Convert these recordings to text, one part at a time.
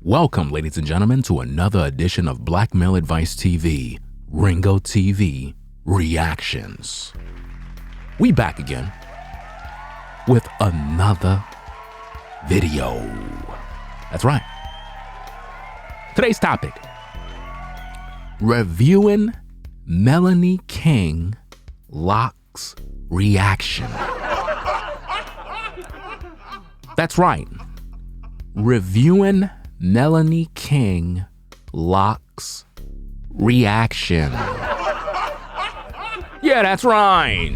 Welcome, ladies and gentlemen, to another edition of Black Male Advice TV, Ringo TV Reactions. We back again with another video. That's right. Today's topic, reviewing Melanie King Locs reaction. That's right. Reviewing Melanie King Locs reaction. Yeah, that's right.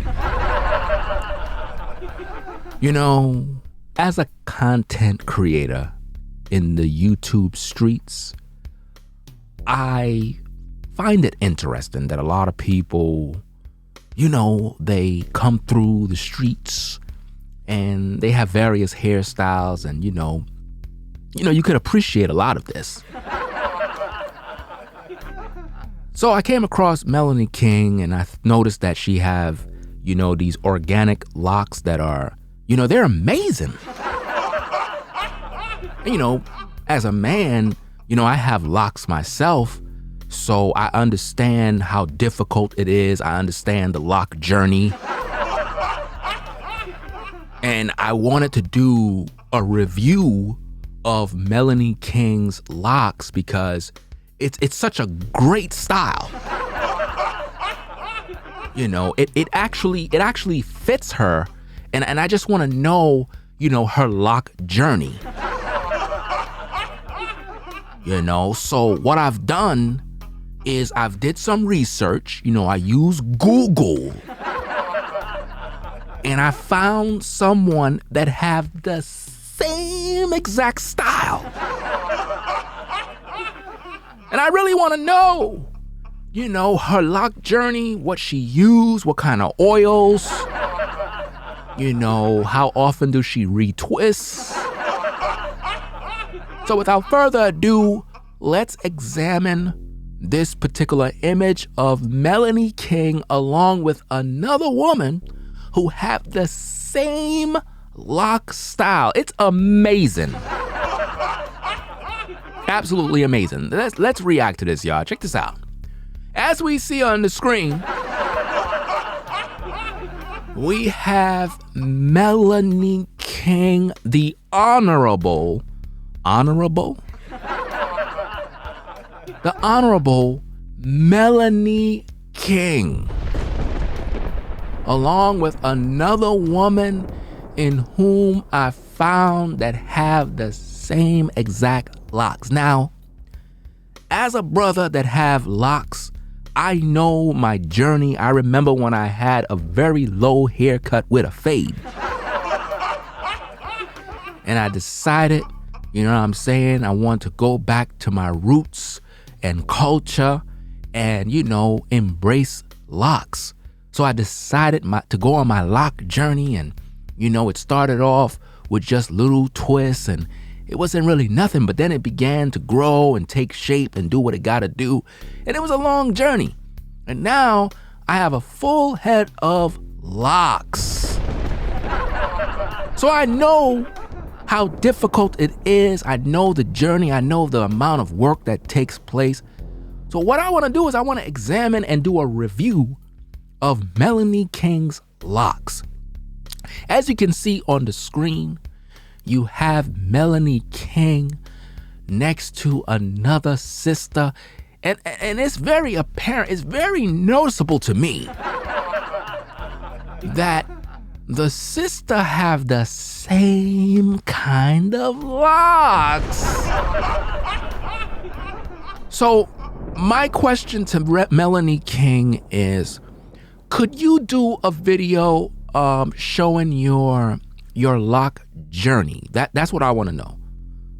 You know, as a content creator in the YouTube streets, I find it interesting that a lot of people, they come through the streets and they have various hairstyles, and you could appreciate a lot of this. So I came across Melanie King, and I noticed that she have, these organic locks that are, they're amazing. As a man, I have locks myself, so I understand how difficult it is. I understand the lock journey. And I wanted to do a review of Melanie King's locks because it's such a great style. It actually fits her, and I just want to know, her lock journey. So what I've done is I've did some research. I use Google, and I found someone that have the same exact style. And I really want to know, her lock journey, what she used, what kind of oils, how often does she retwist? So without further ado, let's examine this particular image of Melanie King along with another woman who have the same lock style. It's amazing. Absolutely amazing. Let's react to this, y'all. Check this out. As we see on the screen, we have Melanie King, the honorable Melanie King, along with another woman in whom I found that have the same exact locks. Now, as a brother that have locks, I know my journey. I remember when I had a very low haircut with a fade. And I decided, I want to go back to my roots and culture and, embrace locks. So I decided to go on my lock journey, and, it started off with just little twists, and it wasn't really nothing, but then it began to grow and take shape and do what it gotta do. And it was a long journey. And now I have a full head of locks. So I know how difficult it is. I know the journey. I know the amount of work that takes place. So what I wanna do is I wanna examine and do a review of Melanie King's locks. As you can see on the screen, you have Melanie King next to another sister, and it's very apparent, it's very noticeable to me that the sister have the same kind of locks. So my question to Melanie King is, could you do a video showing your lock journey? That's what I want to know.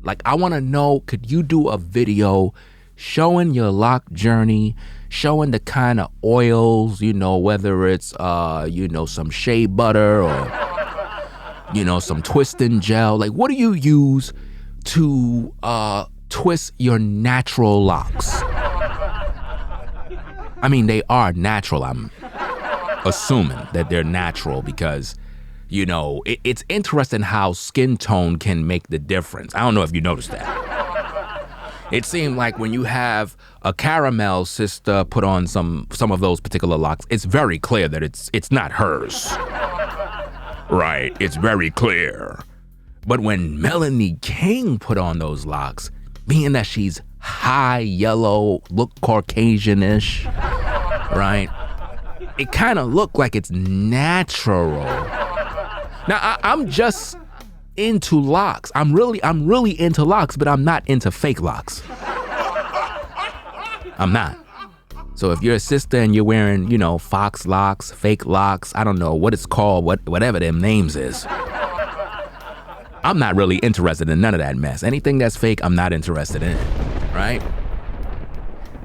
Like, I want to know, could you do a video showing your lock journey, showing the kind of oils, whether it's some shea butter or some twisting gel. Like, what do you use to twist your natural locks? I mean, they are natural. I'm assuming that they're natural because it's interesting how skin tone can make the difference. I don't know if you noticed that. It seemed like when you have a caramel sister put on some of those particular locks, it's very clear that it's not hers. Right, it's very clear. But when Melanie King put on those locks, being that she's high yellow, look Caucasian-ish, right? It kind of looked like it's natural. Now, I'm just into locks. I'm really into locks, but I'm not into fake locks. I'm not. So if you're a sister and you're wearing, fox locks, fake locks, I don't know what it's called, whatever them names is, I'm not really interested in none of that mess. Anything that's fake, I'm not interested in, right?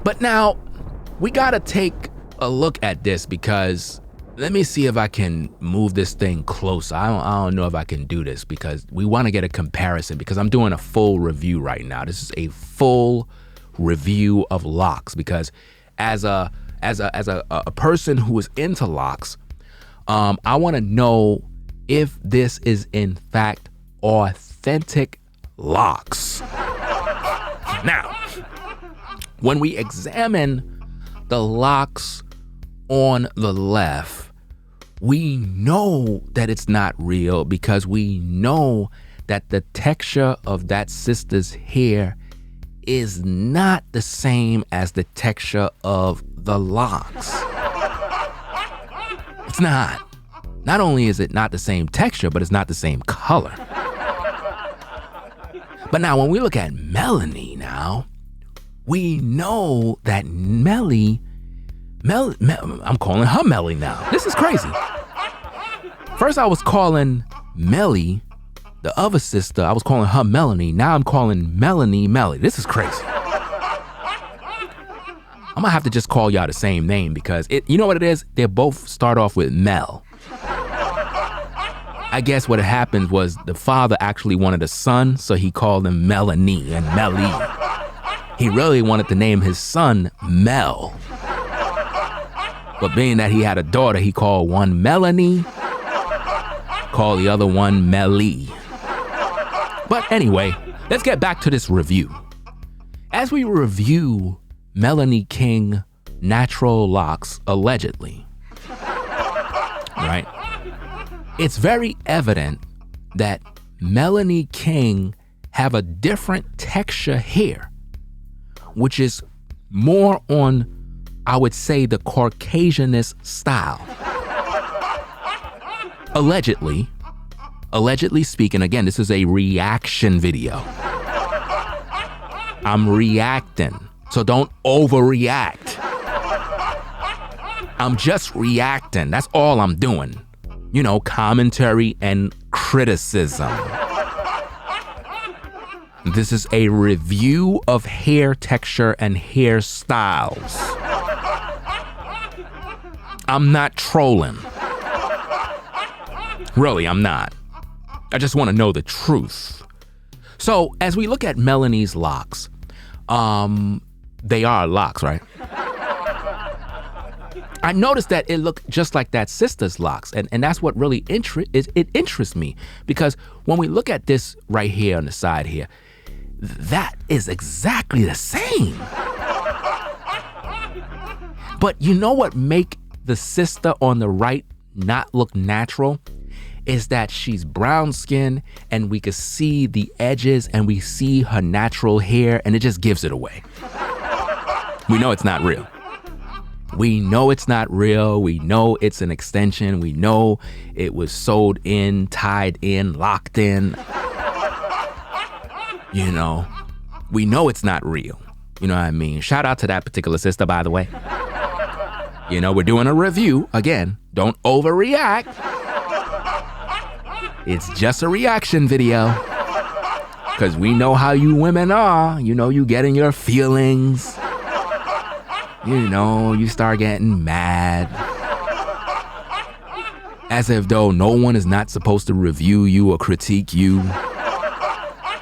But now, we gotta take a look at this because let me see if I can move this thing closer. I don't know if I can do this because we want to get a comparison because I'm doing a full review right now. This is a full review of locks because as a person who is into locks, I want to know if this is in fact authentic locks. Now, when we examine the locks on the left, we know that it's not real because we know that the texture of that sister's hair is not the same as the texture of the locks. It's not. Not only is it not the same texture, but it's not the same color. But now when we look at Melanie now, we know that I'm calling her Melly now. This is crazy. First I was calling Melly, the other sister, I was calling her Melanie. Now I'm calling Melanie Melly. This is crazy. I'm gonna have to just call y'all the same name because you know what it is? They both start off with Mel. I guess what happened was the father actually wanted a son, so he called him Melanie and Melly. He really wanted to name his son Mel. But being that he had a daughter, he called one Melanie, called the other one Melly. But anyway, let's get back to this review. As we review Melanie King natural locks, allegedly, right? It's very evident that Melanie King have a different texture hair, which is more on, I would say, the Caucasianist style. Allegedly speaking, again, this is a reaction video. I'm reacting, so don't overreact. I'm just reacting, that's all I'm doing. Commentary and criticism. This is a review of hair texture and hairstyles. I'm not trolling. Really, I'm not. I just want to know the truth. So, as we look at Melanie's locks, they are locks, right? I noticed that it looked just like that sister's locks, and that's what really interests me, because when we look at this right here on the side here, that is exactly the same. But you know what make the sister on the right not look natural? Is that she's brown skin and we can see the edges and we see her natural hair, and it just gives it away. We know it's not real. We know it's not real. We know it's an extension. We know it was sewed in, tied in, locked in. We know it's not real. You know what I mean? Shout out to that particular sister, by the way. We're doing a review. Again, don't overreact. It's just a reaction video. Because we know how you women are. You get in your feelings. You start getting mad. As if though no one is not supposed to review you or critique you.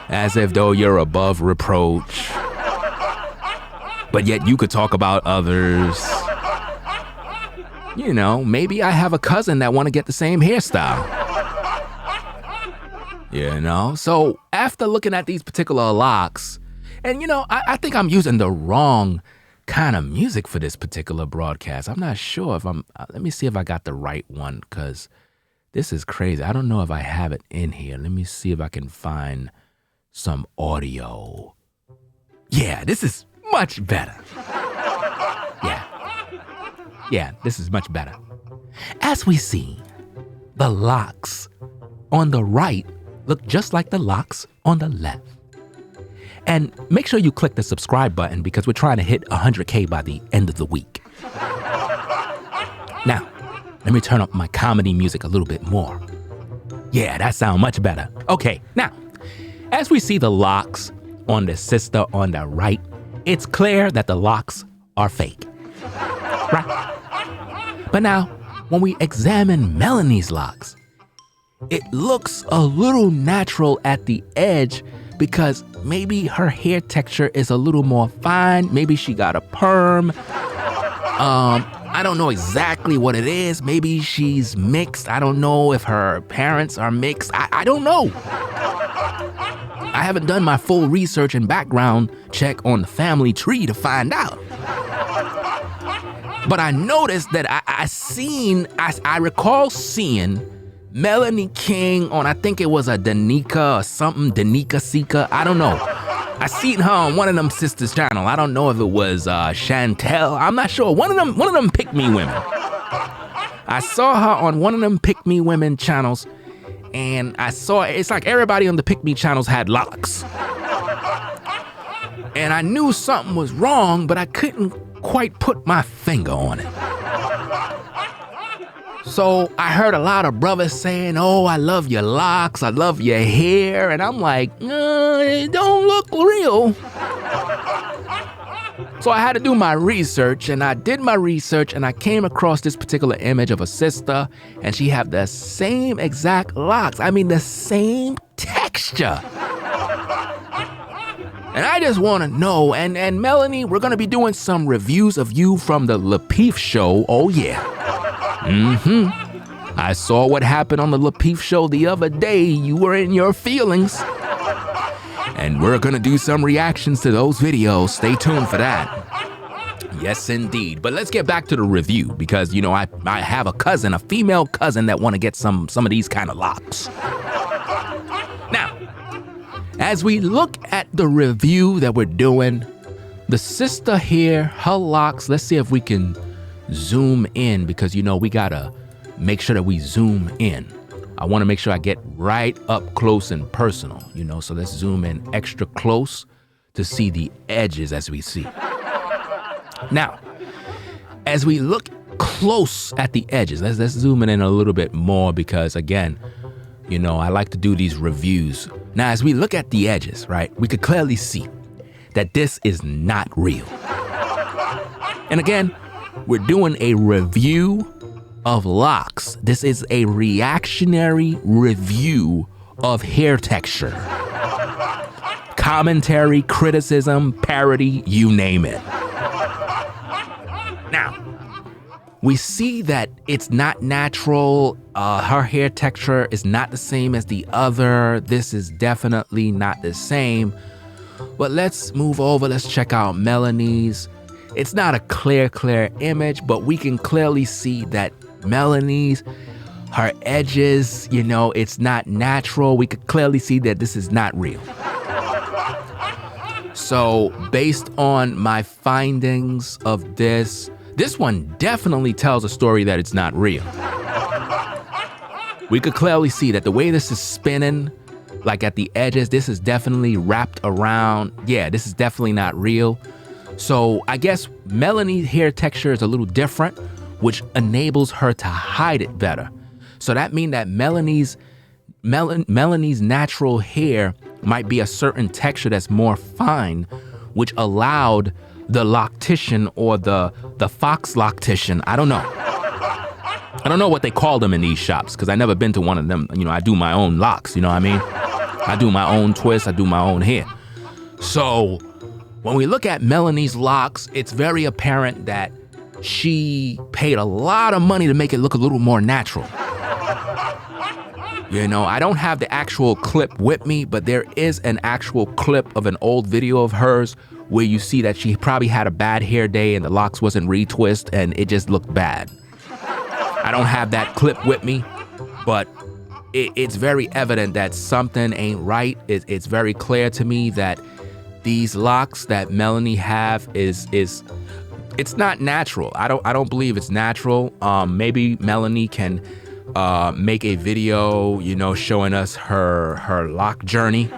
As if though you're above reproach. But yet you could talk about others. Maybe I have a cousin that want to get the same hairstyle. So after looking at these particular locks, And, I think I'm using the wrong kind of music for this particular broadcast. I'm not sure if let me see if I got the right one, because this is crazy. I don't know if I have it in here. Let me see if I can find some audio. Yeah, this is much better. Yeah, this is much better. As we see, the Locs on the right look just like the Locs on the left. And make sure you click the subscribe button because we're trying to hit 100K by the end of the week. Now, let me turn up my comedy music a little bit more. Yeah, that sounds much better. Okay, now, as we see the Locs on the sister on the right, it's clear that the Locs are fake. Right? But now, when we examine Melanie's Locs, it looks a little natural at the edge because maybe her hair texture is a little more fine. Maybe she got a perm. I don't know exactly what it is. Maybe she's mixed. I don't know if her parents are mixed. I don't know. I haven't done my full research and background check on the family tree to find out. But I noticed that I recall seeing Melanie King on, I think it was a Danica or something, Danica Sika, I don't know. I seen her on one of them sisters' channel. I don't know if it was Chantel. I'm not sure. One of them pick me women. I saw her on one of them pick me women channels, and it's like everybody on the pick me channels had Locs. And I knew something was wrong, but I couldn't quite put my finger on it. So I heard a lot of brothers saying, "Oh, I love your locks, I love your hair," and I'm like, it don't look real. So I had to do my research, and I did my research, and I came across this particular image of a sister, and she had the same exact locks. I mean, the same texture. And I just want to know, and Melanie, we're going to be doing some reviews of you from the Lapeef show. Oh, yeah. I saw what happened on the Lapeef show the other day. You were in your feelings. And we're going to do some reactions to those videos. Stay tuned for that. Yes, indeed. But let's get back to the review because, I have a female cousin that want to get some of these kind of locks. Now, as we look at the review that we're doing, the sister here, her locks, let's see if we can zoom in because, we got to make sure that we zoom in. I want to make sure I get right up close and personal, so let's zoom in extra close to see the edges as we see. Now, as we look close at the edges, let's zoom in a little bit more because, again, I like to do these reviews. Now, as we look at the edges, right, we could clearly see that this is not real. And again, we're doing a review of locks. This is a reactionary review of hair texture. Commentary, criticism, parody, you name it. Now, we see that it's not natural. Her hair texture is not the same as the other. This is definitely not the same. But let's move over. Let's check out Melanie's. It's not a clear image, but we can clearly see that Melanie's, her edges, it's not natural. We could clearly see that this is not real. So based on my findings of this one definitely tells a story that it's not real. We could clearly see that the way this is spinning, like at the edges, this is definitely wrapped around. Yeah, this is definitely not real. So I guess Melanie's hair texture is a little different, which enables her to hide it better. So that means that Melanie's natural hair might be a certain texture that's more fine, which allowed the loctician or the fox loctician, I don't know. I don't know what they call them in these shops because I never been to one of them. I do my own locks, you know what I mean? I do my own twists, I do my own hair. So when we look at Melanie's locks, it's very apparent that she paid a lot of money to make it look a little more natural. You know, I don't have the actual clip with me, but there is an actual clip of an old video of hers where you see that she probably had a bad hair day and the locks wasn't retwist and it just looked bad. I don't have that clip with me, but it's very evident that something ain't right. It's very clear to me that these locks that Melanie have is it's not natural. I don't believe it's natural. Maybe Melanie can make a video, you know, showing us her lock journey.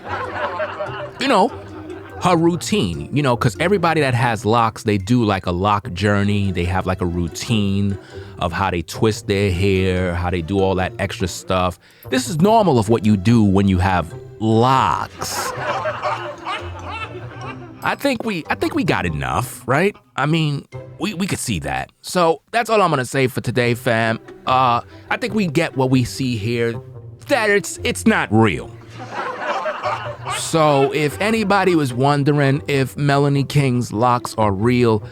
You know, her routine, you know, because everybody that has locks, they do like a lock journey. They have like a routine of how they twist their hair, how they do all that extra stuff. This is normal of what you do when you have locks. I think we got enough, right? I mean, we could see that. So that's all I'm gonna say for today, fam. I think we get what we see here, that it's not real. So if anybody was wondering if Melanie King's locks are real,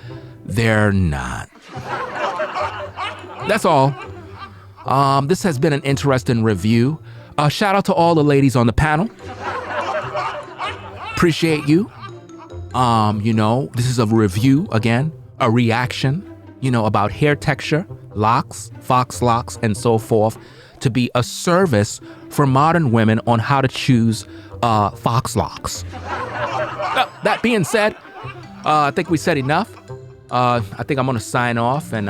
they're not. That's all. This has been an interesting review. Shout out to all the ladies on the panel. Appreciate you. You know, this is a review, again, a reaction, you know, about hair texture, locks, fox locks, and so forth, to be a service for modern women on how to choose fox locks. That being said, I think we said enough. I think I'm gonna sign off and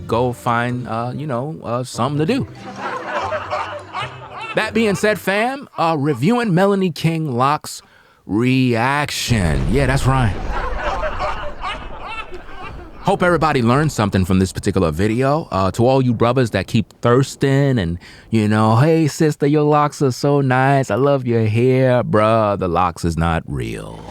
go find, something to do. That being said, fam, reviewing Melanie King locks reaction. Yeah, that's right. Hope everybody learned something from this particular video. To all you brothers that keep thirsting and, you know, hey sister, your locks are so nice. I love your hair. Bruh, the locks is not real.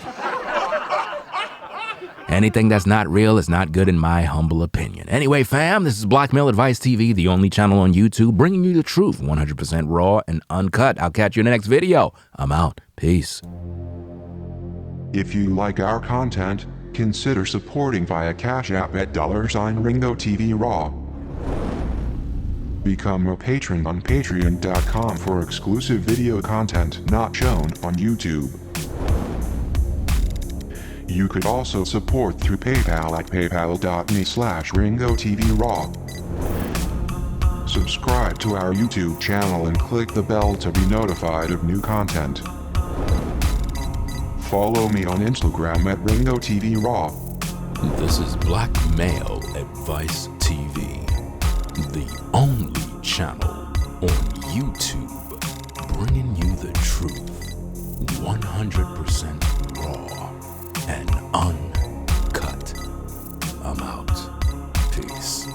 Anything that's not real is not good in my humble opinion. Anyway, fam, this is Black Male Advice TV, the only channel on YouTube bringing you the truth, 100% raw and uncut. I'll catch you in the next video. I'm out. Peace. If you like our content, consider supporting via Cash App at $RingoTV Raw. Become a patron on patreon.com for exclusive video content not shown on YouTube. You could also support through PayPal at paypal.me/RingoTVRaw. Subscribe to our YouTube channel and click the bell to be notified of new content. Follow me on Instagram at RingoTVRaw. This is Black Male Advice TV, the only channel on YouTube bringing you the truth, 100% raw and uncut. I'm out. Peace.